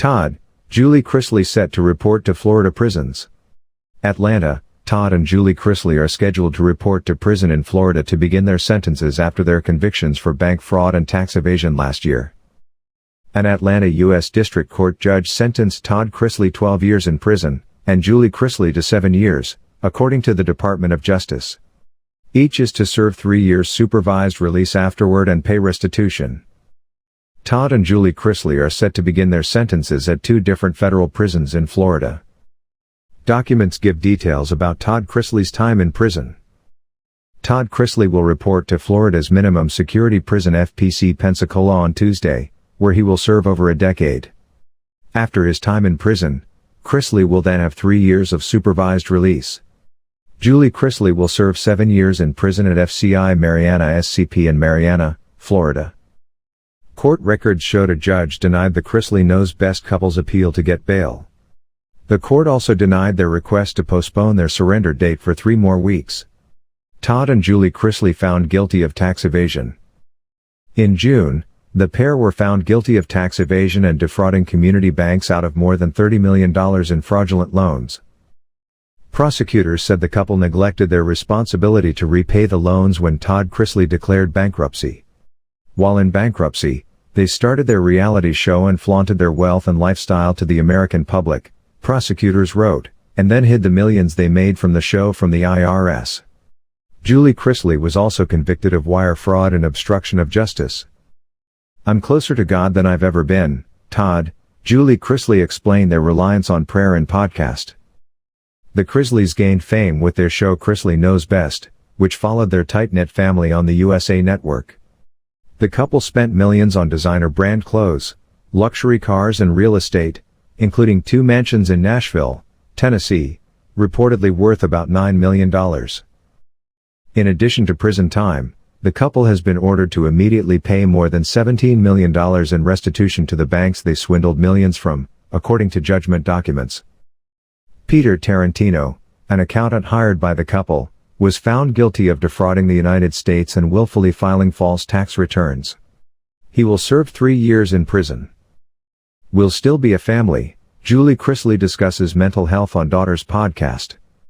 Todd, Julie Chrisley set to report to Florida prisons. Atlanta, Todd and Julie Chrisley are scheduled to report to prison in Florida to begin their sentences after their convictions for bank fraud and tax evasion last year. An Atlanta U.S. District Court judge sentenced Todd Chrisley 12 years in prison, and Julie Chrisley to 7 years, according to the Department of Justice. Each is to serve 3 years supervised release afterward and pay restitution. Todd and Julie Chrisley are set to begin their sentences at 2 different federal prisons in Florida. Documents give details about Todd Chrisley's time in prison. Todd Chrisley will report to Florida's minimum security prison FPC Pensacola on Tuesday, where he will serve over a decade. After his time in prison, Chrisley will then have 3 years of supervised release. Julie Chrisley will serve 7 years in prison at FCI Marianna SCP in Marianna, Florida. Court records showed a judge denied the Chrisley Knows Best couple's appeal to get bail. The court also denied their request to postpone their surrender date for 3 more weeks. Todd and Julie Chrisley found guilty of tax evasion. In June, the pair were found guilty of tax evasion and defrauding community banks out of more than $30 million in fraudulent loans. Prosecutors said the couple neglected their responsibility to repay the loans when Todd Chrisley declared bankruptcy. While in bankruptcy, they started their reality show and flaunted their wealth and lifestyle to the American public, prosecutors wrote, and then hid the millions they made from the show from the IRS. Julie Chrisley was also convicted of wire fraud and obstruction of justice. "I'm closer to God than I've ever been," Todd, Julie Chrisley explained their reliance on prayer and podcast. The Chrisleys gained fame with their show Chrisley Knows Best, which followed their tight-knit family on the USA Network. The couple spent millions on designer brand clothes, luxury cars and real estate, including 2 mansions in Nashville, Tennessee, reportedly worth about $9 million. In addition to prison time, the couple has been ordered to immediately pay more than $17 million in restitution to the banks they swindled millions from, according to judgment documents. Peter Tarantino, an accountant hired by the couple, was found guilty of defrauding the United States and willfully filing false tax returns. He will serve 3 years in prison. "We'll still be a family," Julie Chrisley discusses mental health on Daughter's podcast.